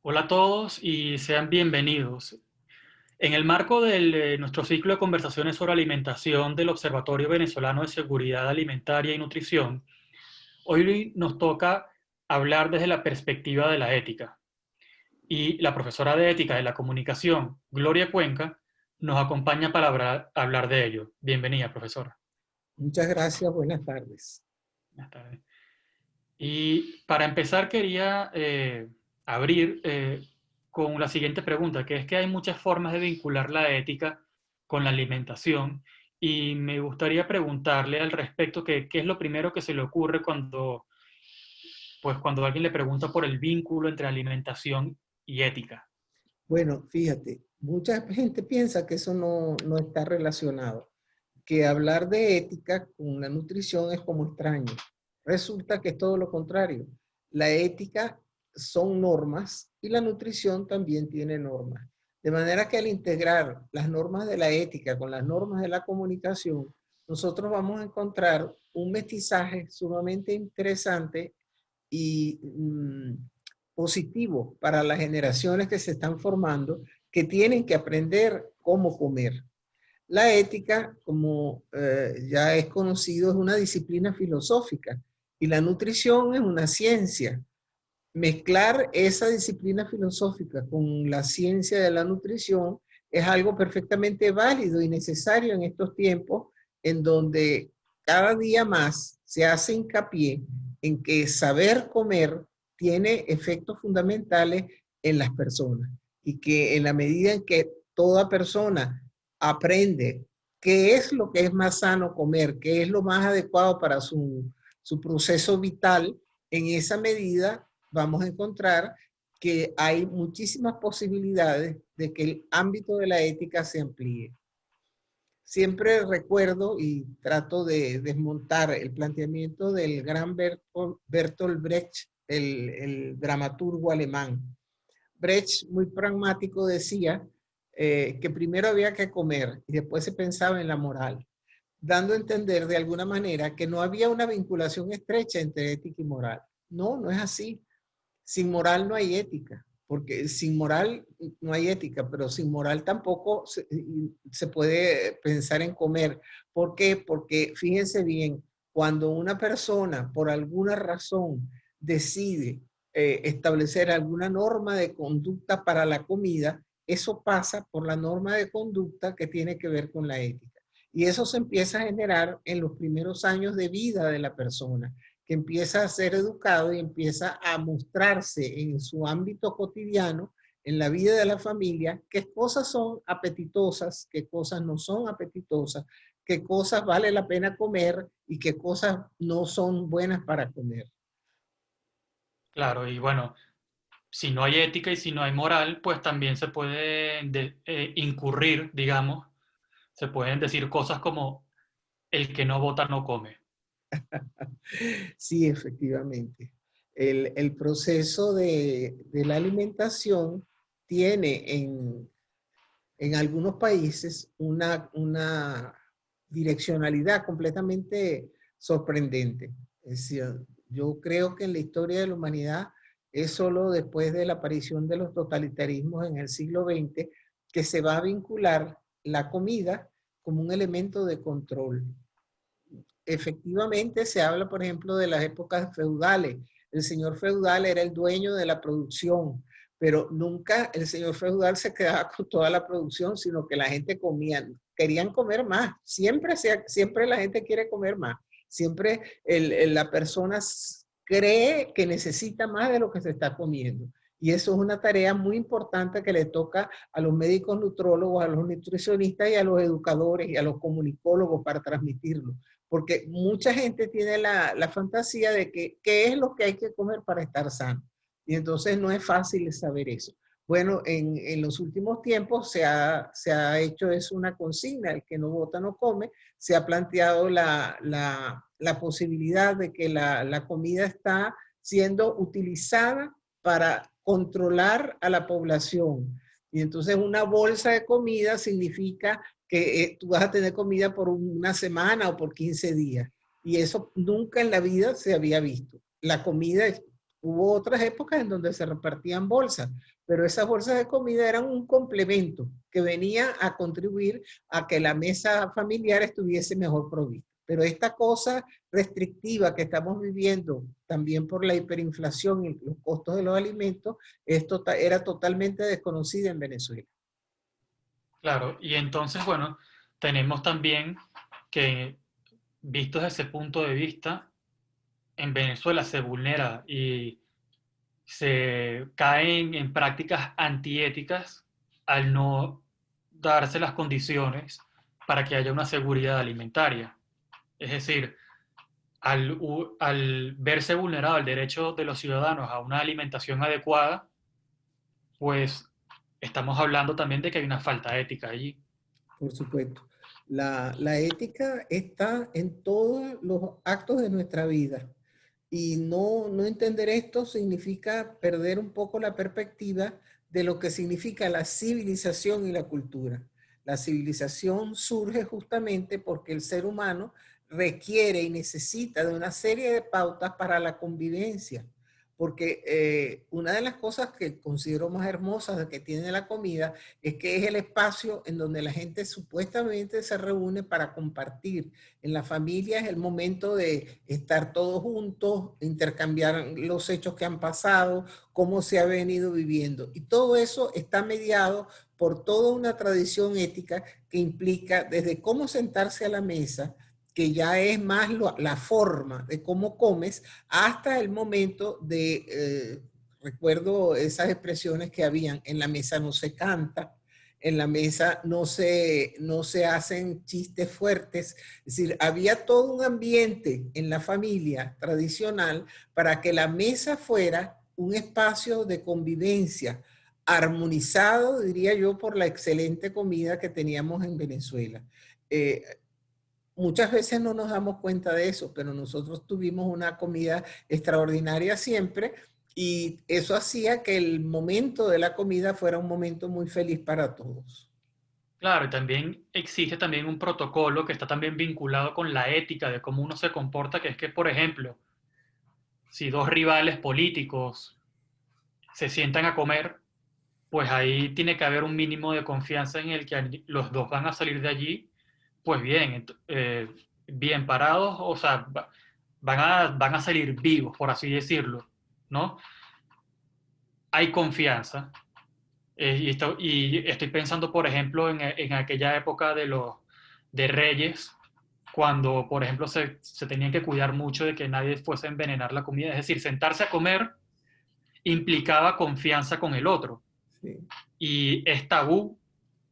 Hola a todos y sean bienvenidos. En el marco de nuestro ciclo de conversaciones sobre alimentación del Observatorio Venezolano de Seguridad Alimentaria y Nutrición, hoy nos toca hablar desde la perspectiva de la ética. Y la profesora de ética de la comunicación, Gloria Cuenca, nos acompaña para hablar de ello. Bienvenida, profesora. Muchas gracias, buenas tardes. Buenas tardes. Y para empezar quería abrir con la siguiente pregunta, que es que hay muchas formas de vincular la ética con la alimentación y me gustaría preguntarle al respecto qué es lo primero que se le ocurre cuando alguien le pregunta por el vínculo entre alimentación y ética. Bueno, fíjate, mucha gente piensa que eso no está relacionado, que hablar de ética con la nutrición es como extraño. Resulta que es todo lo contrario. La ética son normas y la nutrición también tiene normas. De manera que al integrar las normas de la ética con las normas de la comunicación, nosotros vamos a encontrar un mestizaje sumamente interesante y positivo para las generaciones que se están formando, que tienen que aprender cómo comer. La ética, como ya es conocido, es una disciplina filosófica y la nutrición es una ciencia. Mezclar esa disciplina filosófica con la ciencia de la nutrición es algo perfectamente válido y necesario en estos tiempos en donde cada día más se hace hincapié en que saber comer tiene efectos fundamentales en las personas y que en la medida en que toda persona aprende qué es lo que es más sano comer, qué es lo más adecuado para su proceso vital, en esa medida vamos a encontrar que hay muchísimas posibilidades de que el ámbito de la ética se amplíe. Siempre recuerdo y trato de desmontar el planteamiento del gran Bertolt Brecht, el dramaturgo alemán. Brecht, muy pragmático, decía que primero había que comer y después se pensaba en la moral, dando a entender de alguna manera que no había una vinculación estrecha entre ética y moral. No, no es así. Sin moral no hay ética, porque sin moral no hay ética, pero sin moral tampoco se puede pensar en comer. ¿Por qué? Porque fíjense bien, cuando una persona por alguna razón decide establecer alguna norma de conducta para la comida, eso pasa por la norma de conducta que tiene que ver con la ética. Y eso se empieza a generar en los primeros años de vida de la persona, que empieza a ser educado y empieza a mostrarse en su ámbito cotidiano, en la vida de la familia, qué cosas son apetitosas, qué cosas no son apetitosas, qué cosas vale la pena comer y qué cosas no son buenas para comer. Claro, y bueno, si no hay ética y si no hay moral, pues también se puede incurrir, digamos, se pueden decir cosas como el que no vota no come. Sí, efectivamente. El proceso de la alimentación tiene en algunos países una direccionalidad completamente sorprendente. Es decir, yo creo que en la historia de la humanidad es solo después de la aparición de los totalitarismos en el siglo XX que se va a vincular la comida como un elemento de control. Efectivamente se habla, por ejemplo, de las épocas feudales. El señor feudal era el dueño de la producción, pero nunca el señor feudal se quedaba con toda la producción, sino que la gente comía, querían comer más. Siempre la gente quiere comer más. Siempre la persona cree que necesita más de lo que se está comiendo. Y eso es una tarea muy importante que le toca a los médicos nutrólogos, a los nutricionistas y a los educadores y a los comunicólogos para transmitirlo, porque mucha gente tiene la fantasía de que qué es lo que hay que comer para estar sano. Y entonces no es fácil saber eso. Bueno, en los últimos tiempos se ha hecho eso una consigna, el que no vota no come. Se ha planteado la posibilidad de que la comida está siendo utilizada para controlar a la población. Y entonces una bolsa de comida significa que tú vas a tener comida por una semana o por 15 días. Y eso nunca en la vida se había visto. La comida Hubo otras épocas en donde se repartían bolsas, pero esas bolsas de comida eran un complemento que venía a contribuir a que la mesa familiar estuviese mejor provista. Pero esta cosa restrictiva que estamos viviendo, también por la hiperinflación y los costos de los alimentos, esto era totalmente desconocida en Venezuela. Claro, y entonces, bueno, tenemos también que, vistos desde ese punto de vista, en Venezuela se vulnera y se caen en prácticas antiéticas al no darse las condiciones para que haya una seguridad alimentaria. Es decir, al verse vulnerado el derecho de los ciudadanos a una alimentación adecuada, pues estamos hablando también de que hay una falta ética allí. Por supuesto. La ética está en todos los actos de nuestra vida. Y no entender esto significa perder un poco la perspectiva de lo que significa la civilización y la cultura. La civilización surge justamente porque el ser humano requiere y necesita de una serie de pautas para la convivencia. Porque una de las cosas que considero más hermosas de que tiene la comida es que es el espacio en donde la gente supuestamente se reúne para compartir. En la familia es el momento de estar todos juntos, intercambiar los hechos que han pasado, cómo se ha venido viviendo. Y todo eso está mediado por toda una tradición ética que implica desde cómo sentarse a la mesa, que ya es más la forma de cómo comes, hasta el momento de, recuerdo esas expresiones que habían, en la mesa no se canta, en la mesa no se hacen chistes fuertes. Es decir, había todo un ambiente en la familia tradicional para que la mesa fuera un espacio de convivencia, armonizado, diría yo, por la excelente comida que teníamos en Venezuela. Eh, Muchas veces no nos damos cuenta de eso, pero nosotros tuvimos una comida extraordinaria siempre y eso hacía que el momento de la comida fuera un momento muy feliz para todos. Claro, y también existe también un protocolo que está también vinculado con la ética de cómo uno se comporta, que es que, por ejemplo, si dos rivales políticos se sientan a comer, pues ahí tiene que haber un mínimo de confianza en el que los dos van a salir de allí, pues bien, bien parados, o sea, van a salir vivos, por así decirlo, ¿no? Hay confianza. Y estoy pensando, por ejemplo, en aquella época de Reyes, cuando, por ejemplo, se tenían que cuidar mucho de que nadie fuese a envenenar la comida. Es decir, sentarse a comer implicaba confianza con el otro. Sí, Y es tabú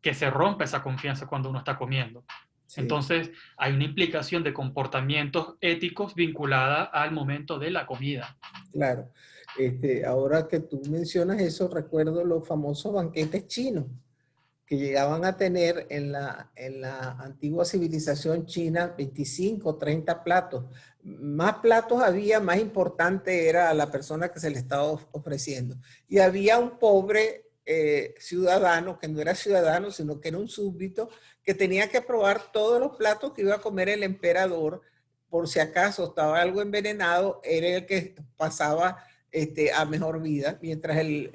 que se rompa esa confianza cuando uno está comiendo. sí, Entonces, hay una implicación de comportamientos éticos vinculada al momento de la comida. claro. Ahora que tú mencionas eso, recuerdo los famosos banquetes chinos que llegaban a tener en la antigua civilización china 25, 30 platos. Más platos había, más importante era la persona que se le estaba ofreciendo. Y había un pobre ciudadano, que no era ciudadano, sino que era un súbdito, que tenía que probar todos los platos que iba a comer el emperador, por si acaso estaba algo envenenado, era el que pasaba a mejor vida, mientras el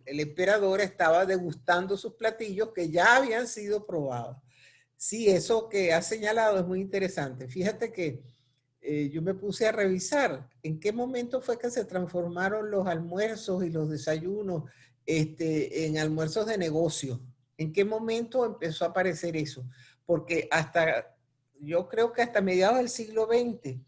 emperador estaba degustando sus platillos que ya habían sido probados. Sí, eso que has señalado es muy interesante. Fíjate que yo me puse a revisar en qué momento fue que se transformaron los almuerzos y los desayunos en almuerzos de negocio. ¿En qué momento empezó a aparecer eso? Porque hasta, yo creo que hasta mediados del siglo XX,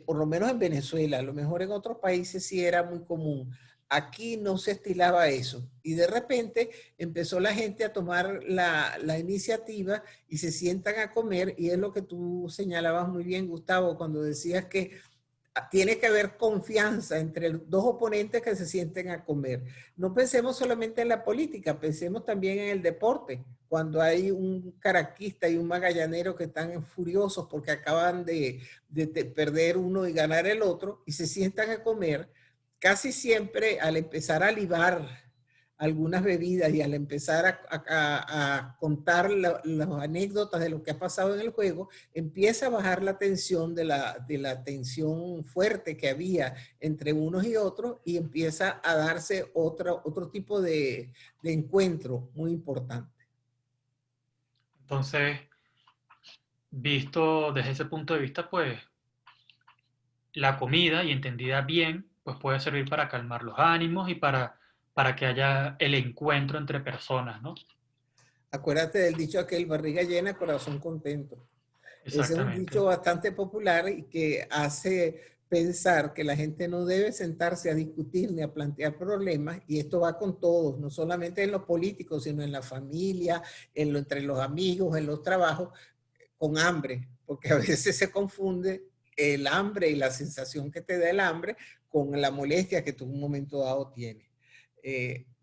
por lo menos en Venezuela, a lo mejor en otros países sí era muy común. Aquí no se estilaba eso. Y de repente empezó la gente a tomar la iniciativa y se sientan a comer. Y es lo que tú señalabas muy bien, Gustavo, cuando decías que tiene que haber confianza entre los dos oponentes que se sienten a comer. No pensemos solamente en la política, pensemos también en el deporte. Cuando hay un caraquista y un magallanero que están furiosos porque acaban de perder uno y ganar el otro y se sientan a comer, casi siempre al empezar a libar, algunas bebidas y al empezar a contar las anécdotas de lo que ha pasado en el juego, empieza a bajar la tensión de la tensión fuerte que había entre unos y otros y empieza a darse otro tipo de encuentro muy importante. Entonces, visto desde ese punto de vista, pues la comida, y entendida bien, pues puede servir para calmar los ánimos y para que haya el encuentro entre personas, ¿no? Acuérdate del dicho aquel, barriga llena, corazón contento. Ese es un dicho Exactamente. bastante popular y que hace pensar que la gente no debe sentarse a discutir ni a plantear problemas, y esto va con todos, no solamente en los políticos, sino en la familia, entre los amigos, en los trabajos, con hambre, porque a veces se confunde el hambre y la sensación que te da el hambre con la molestia que tú en un momento dado tienes.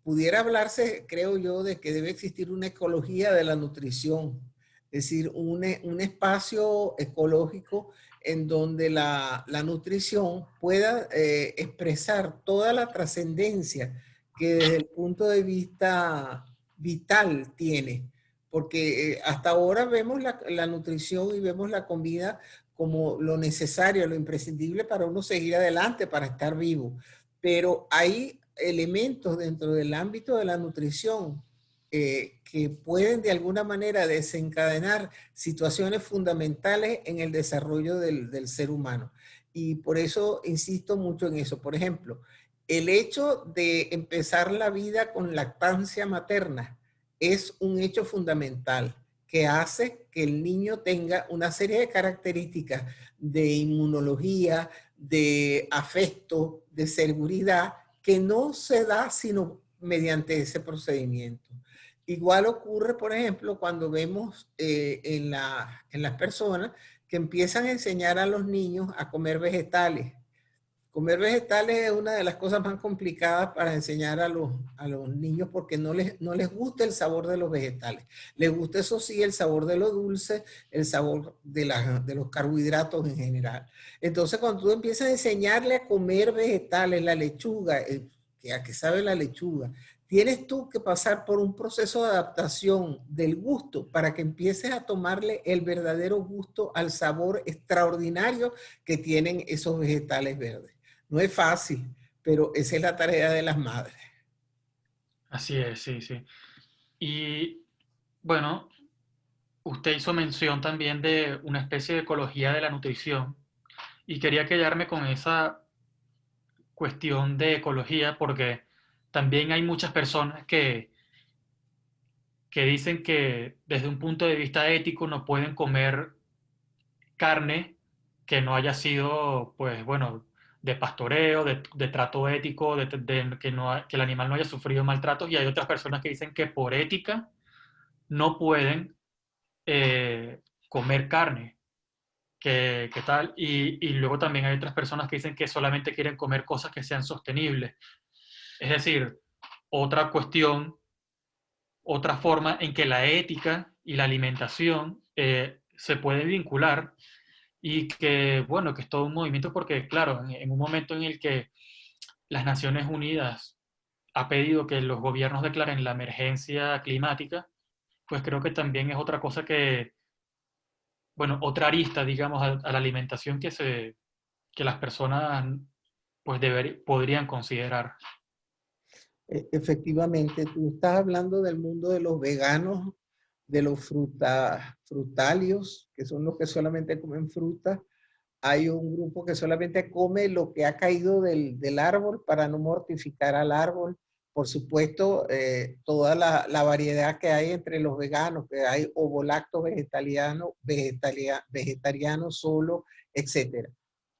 Pudiera hablarse, creo yo, de que debe existir una ecología de la nutrición, es decir, un espacio ecológico en donde la nutrición pueda expresar toda la trascendencia que desde el punto de vista vital tiene. Porque hasta ahora vemos la nutrición y vemos la comida como lo necesario, lo imprescindible para uno seguir adelante, para estar vivo. Pero hay elementos dentro del ámbito de la nutrición que pueden de alguna manera desencadenar situaciones fundamentales en el desarrollo del ser humano. Y por eso insisto mucho en eso. Por ejemplo, el hecho de empezar la vida con lactancia materna es un hecho fundamental que hace que el niño tenga una serie de características de inmunología, de afecto, de seguridad, que no se da sino mediante ese procedimiento. Igual ocurre, por ejemplo, cuando vemos en las personas que empiezan a enseñar a los niños a comer vegetales. Comer vegetales es una de las cosas más complicadas para enseñar a los niños porque no les gusta el sabor de los vegetales. Les gusta, eso sí, el sabor de lo dulce, el sabor de los carbohidratos en general. Entonces, cuando tú empiezas a enseñarle a comer vegetales, la lechuga, ¿a qué sabe la lechuga? Tienes tú que pasar por un proceso de adaptación del gusto para que empieces a tomarle el verdadero gusto al sabor extraordinario que tienen esos vegetales verdes. No es fácil, pero esa es la tarea de las madres. Así es, sí, sí. Y bueno, usted hizo mención también de una especie de ecología de la nutrición y quería quedarme con esa cuestión de ecología porque también hay muchas personas que dicen que desde un punto de vista ético no pueden comer carne que no haya sido, pues bueno, de pastoreo, de trato ético, que, no, que el animal no haya sufrido maltratos, y hay otras personas que dicen que por ética no pueden comer carne. ¿Qué tal? Y luego también hay otras personas que dicen que solamente quieren comer cosas que sean sostenibles. Es decir, otra cuestión, otra forma en que la ética y la alimentación se puede vincular y que, bueno, que es todo un movimiento porque, claro, en un momento en el que las Naciones Unidas ha pedido que los gobiernos declaren la emergencia climática, pues creo que también es otra cosa que, bueno, otra arista, digamos, a la alimentación que las personas pues podrían considerar. Efectivamente, tú estás hablando del mundo de los veganos, de los frutalios, que son los que solamente comen fruta. Hay un grupo que solamente come lo que ha caído del árbol para no mortificar al árbol. Por supuesto, toda la variedad que hay entre los veganos, que hay ovolacto vegetariano solo, etcétera.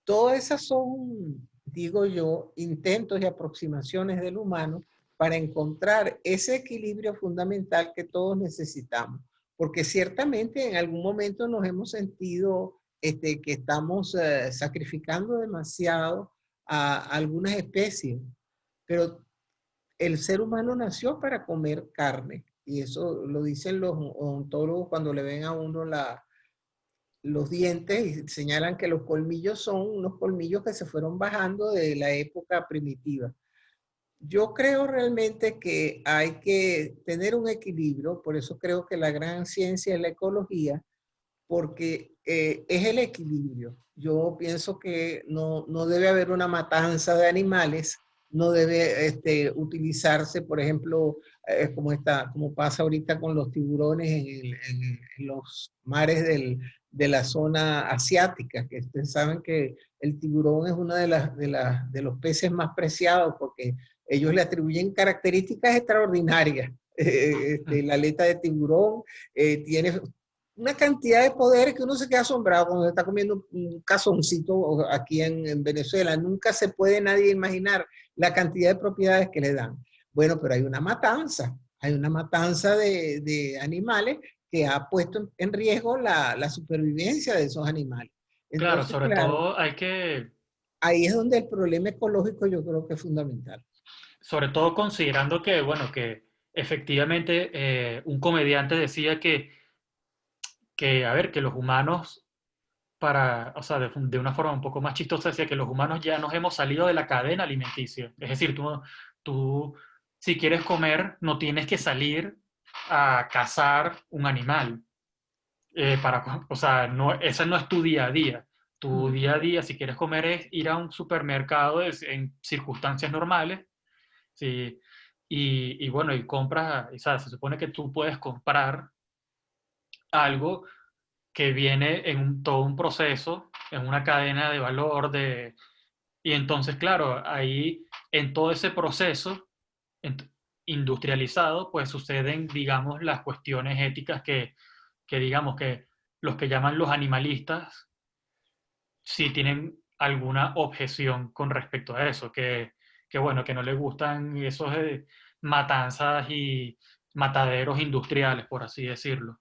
Todas esas son, digo yo, intentos y aproximaciones del humano para encontrar ese equilibrio fundamental que todos necesitamos. Porque ciertamente en algún momento nos hemos sentido que estamos sacrificando demasiado a algunas especies, pero el ser humano nació para comer carne, y eso lo dicen los odontólogos cuando le ven a uno los dientes y señalan que los colmillos son unos colmillos que se fueron bajando de la época primitiva. Yo creo realmente que hay que tener un equilibrio, por eso creo que la gran ciencia es la ecología, porque es el equilibrio. Yo pienso que no debe haber una matanza de animales, no debe utilizarse, por ejemplo, como pasa ahorita con los tiburones en los mares de la zona asiática, que ustedes saben que el tiburón es uno de los peces más preciados porque ellos le atribuyen características extraordinarias. La aleta de tiburón tiene una cantidad de poderes que uno se queda asombrado cuando se está comiendo un cazoncito aquí en Venezuela. Nunca se puede nadie imaginar la cantidad de propiedades que le dan. Bueno, pero hay una matanza de animales que ha puesto en riesgo la supervivencia de esos animales. Claro, Entonces, sobre claro, todo hay que, ahí es donde el problema ecológico yo creo que es fundamental. sobre todo considerando que, bueno, que efectivamente un comediante decía que, a ver, que los humanos o sea, de una forma un poco más chistosa, decía que los humanos ya nos hemos salido de la cadena alimenticia. Es decir, tú si quieres comer, no tienes que salir a cazar un animal. O sea, no, ese no es tu día a día. Tu Mm. día a día, si quieres comer, es ir a un supermercado en circunstancias normales. ¿Sí? Y bueno, y compras, o sea, se supone que tú puedes comprar algo que viene en todo un proceso, en una cadena de valor, y entonces, claro, ahí en todo ese proceso ent- industrializado, pues suceden, digamos, las cuestiones éticas que digamos que los que llaman los animalistas sí tienen alguna objeción con respecto a eso, que bueno, que no les gustan esos matanzas y mataderos industriales, por así decirlo.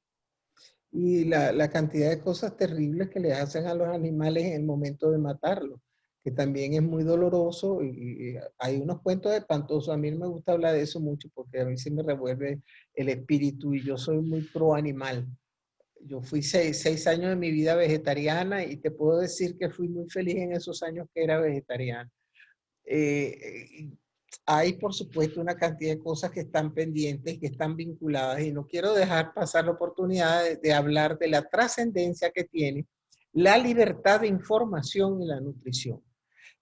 Y la cantidad de cosas terribles que le hacen a los animales en el momento de matarlos, que también es muy doloroso y hay unos cuentos espantosos. A mí no me gusta hablar de eso mucho porque a mí sí me revuelve el espíritu y yo soy muy pro animal. Yo fui 6 años de mi vida vegetariana y te puedo decir que fui muy feliz en esos años que era vegetariana. Eh, Hay, por supuesto, una cantidad de cosas que están pendientes, que están vinculadas, y no quiero dejar pasar la oportunidad de hablar de la trascendencia que tiene la libertad de información y la nutrición.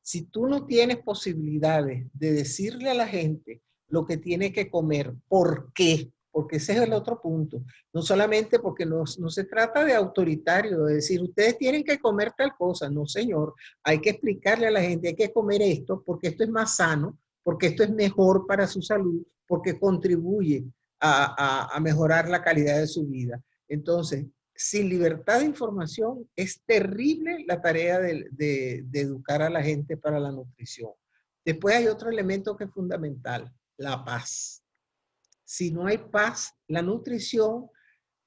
Si tú no tienes posibilidades de decirle a la gente lo que tiene que comer, ¿por qué? Porque ese es el otro punto. No solamente porque no se trata de autoritario, de decir, ustedes tienen que comer tal cosa. No, señor. Hay que explicarle a la gente, hay que comer esto porque esto es más sano, porque esto es mejor para su salud, porque contribuye a mejorar la calidad de su vida. Entonces, sin libertad de información es terrible la tarea de educar a la gente para la nutrición. Después hay otro elemento que es fundamental, la paz. Si no hay paz, la nutrición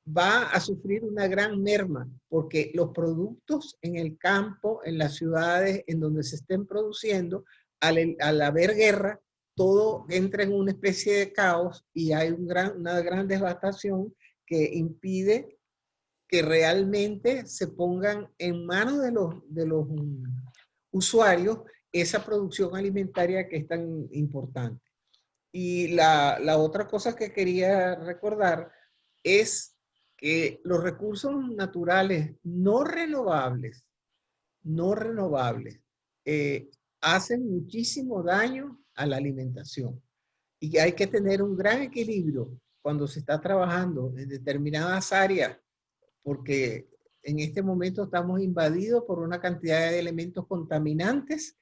va a sufrir una gran merma porque los productos en el campo, en las ciudades, en donde se estén produciendo, al haber guerra, todo entra en una especie de caos y hay una gran devastación que impide que realmente se pongan en manos de los usuarios esa producción alimentaria que es tan importante. Y la otra cosa que quería recordar es que los recursos naturales no renovables, eh, hacen muchísimo daño a la alimentación. Y que hay que tener un gran equilibrio cuando se está trabajando en determinadas áreas porque en este momento estamos invadidos por una cantidad de elementos contaminantes.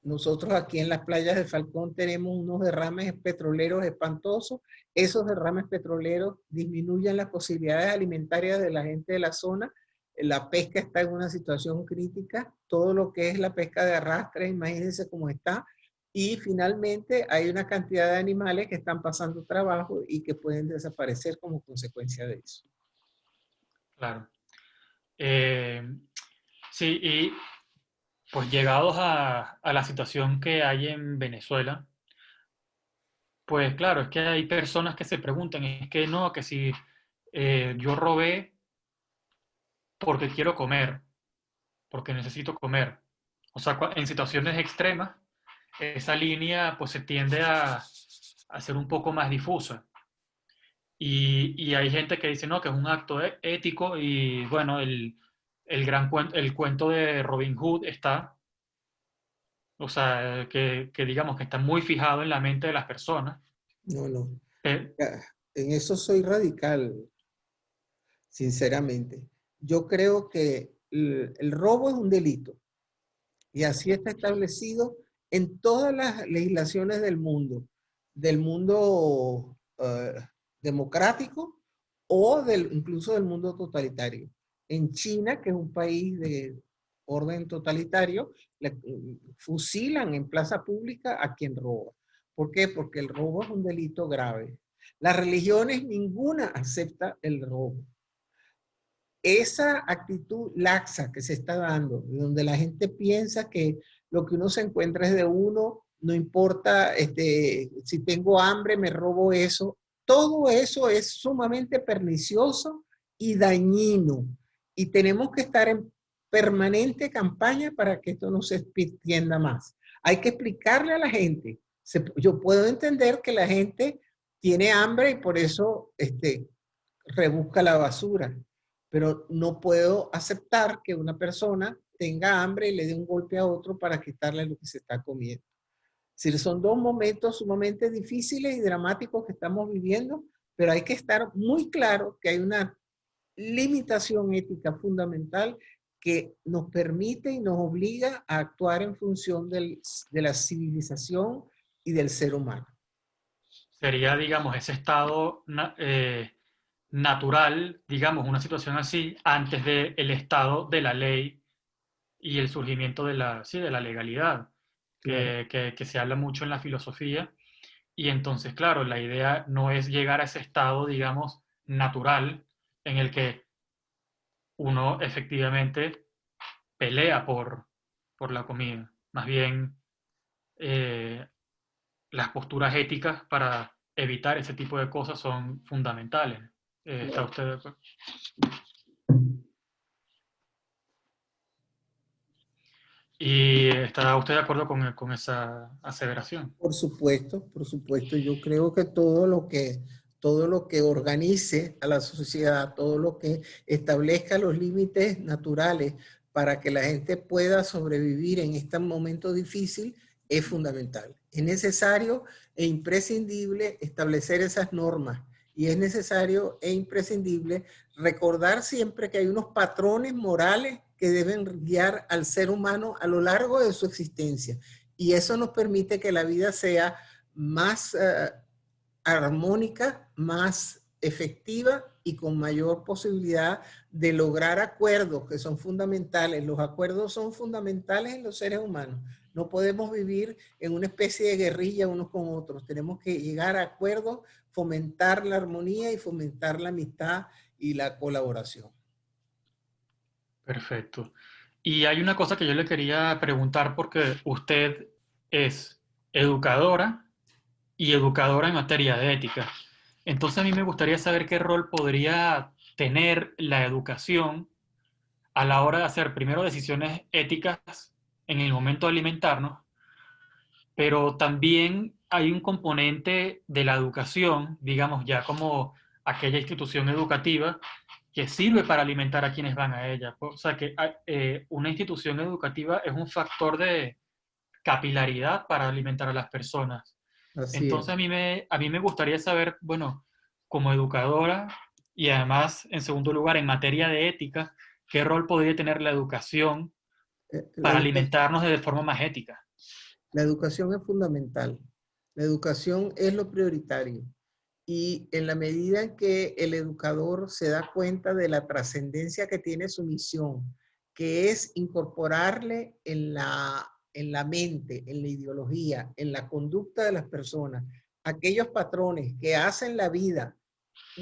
Nosotros aquí en las playas de Falcón tenemos unos derrames petroleros espantosos. Esos derrames petroleros disminuyen las posibilidades alimentarias de la gente de la zona. La pesca está en una situación crítica. Todo lo que es la pesca de arrastre, imagínense cómo está. Y finalmente hay una cantidad de animales que están pasando trabajo y que pueden desaparecer como consecuencia de eso. Claro. Eh, sí, y pues llegados a la situación que hay en Venezuela, pues claro, es que hay personas que se preguntan, es que no, que si yo robé porque quiero comer, porque necesito comer. O sea, en situaciones extremas, esa línea pues se tiende a ser un poco más difusa. Y hay gente que dice, no, que es un acto ético y bueno, el cuento de Robin Hood está, o sea, que digamos que está muy fijado en la mente de las personas. No, no. Eh, Ya, en eso soy radical, sinceramente. Yo creo que el robo es un delito y así está establecido en todas las legislaciones del mundo democrático o incluso del mundo totalitario. En China, que es un país de orden totalitario, fusilan en plaza pública a quien roba. ¿Por qué? Porque el robo es un delito grave. Las religiones, ninguna acepta el robo. Esa actitud laxa que se está dando, donde la gente piensa que lo que uno se encuentra es de uno, no importa si tengo hambre, me robo eso. Todo eso es sumamente pernicioso y dañino. Y tenemos que estar en permanente campaña para que esto no se extienda más. Hay que explicarle a la gente. Yo puedo entender que la gente tiene hambre y por eso rebusca la basura, pero no puedo aceptar que una persona tenga hambre y le dé un golpe a otro para quitarle lo que se está comiendo. Es decir, son dos momentos sumamente difíciles y dramáticos que estamos viviendo, pero hay que estar muy claro que hay una limitación ética fundamental que nos permite y nos obliga a actuar en función de la civilización y del ser humano. sería, digamos, ese estado natural, digamos, una situación así, antes del estado de la ley y el surgimiento de sí, de la legalidad, Claro. que se habla mucho en la filosofía. Y entonces, claro, la idea no es llegar a ese estado, digamos, natural en el que uno efectivamente pelea por la comida. Más bien, eh, las posturas éticas para evitar ese tipo de cosas son fundamentales. ¿Está Claro. usted de acuerdo? ¿Y está usted de acuerdo con esa aseveración? Por supuesto, yo creo que todo lo que organice a la sociedad, todo lo que establezca los límites naturales para que la gente pueda sobrevivir en este momento difícil es fundamental. Es necesario e imprescindible establecer esas normas y es necesario e imprescindible recordar siempre que hay unos patrones morales que deben guiar al ser humano a lo largo de su existencia. Y eso nos permite que la vida sea más armónica, más efectiva y con mayor posibilidad de lograr acuerdos que son fundamentales. Los acuerdos son fundamentales en los seres humanos. No podemos vivir en una especie de guerrilla unos con otros. Tenemos que llegar a acuerdos, fomentar la armonía y fomentar la amistad y la colaboración. Perfecto. Y hay una cosa que yo le quería preguntar porque usted es educadora y educadora en materia de ética. Entonces a mí me gustaría saber qué rol podría tener la educación a la hora de hacer primero decisiones éticas en el momento de alimentarnos, pero también hay un componente de la educación, digamos ya como aquella institución educativa que sirve para alimentar a quienes van a ella. O sea que una institución educativa es un factor de capilaridad para alimentar a las personas. Así es. Entonces a mí me gustaría saber, bueno, como educadora y además, en segundo lugar, en materia de ética, ¿qué rol podría tener la educación La para educación alimentarnos de forma más ética? La educación es fundamental. La educación es lo prioritario. Y en la medida en que el educador se da cuenta de la trascendencia que tiene su misión, que es incorporarle en la mente, en la ideología, en la conducta de las personas, aquellos patrones que hacen la vida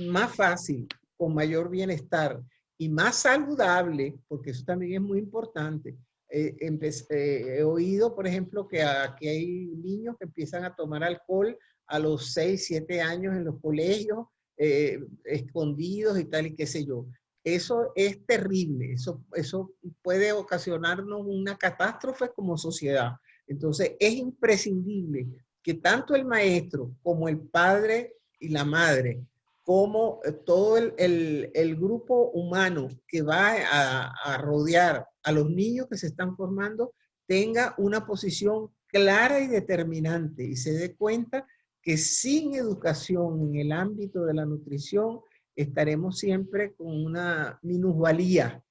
más fácil, con mayor bienestar y más saludable, porque eso también es muy importante. He oído, por ejemplo, que aquí hay niños que empiezan a tomar alcohol a los 6, 7 años en los colegios, escondidos y tal, y qué sé yo. Eso es terrible, eso puede ocasionarnos una catástrofe como sociedad. Entonces, es imprescindible que tanto el maestro como el padre y la madre, como todo el grupo humano que va a rodear a los niños que se están formando, tenga una posición clara y determinante y se dé cuenta que sin educación en el ámbito de la nutrición estaremos siempre con una minusvalía,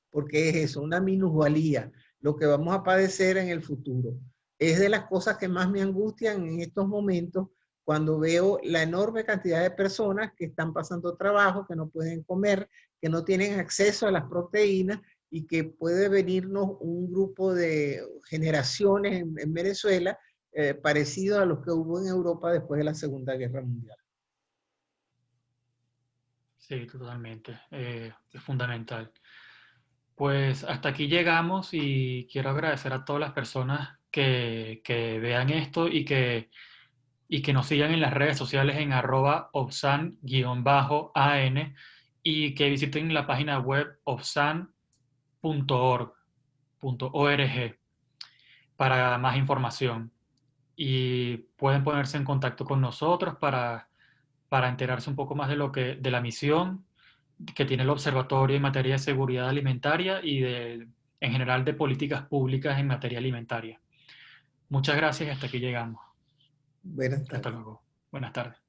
porque es eso, una minusvalía, lo que vamos a padecer en el futuro. Es de las cosas que más me angustian en estos momentos cuando veo la enorme cantidad de personas que están pasando trabajo, que no pueden comer, que no tienen acceso a las proteínas y que puede venirnos un grupo de generaciones en Venezuela parecido a los que hubo en Europa después de la Segunda Guerra Mundial. Sí, totalmente. Es fundamental. Pues hasta aquí llegamos y quiero agradecer a todas las personas que vean esto y que nos sigan en las redes sociales en @obsan_an y que visiten la página web obsan.org para más información. Y pueden ponerse en contacto con nosotros para enterarse un poco más de de la misión que tiene el Observatorio en materia de seguridad alimentaria y en general de políticas públicas en materia alimentaria. Muchas gracias y hasta aquí llegamos. Buenas Hasta tardes. luego. Buenas tardes.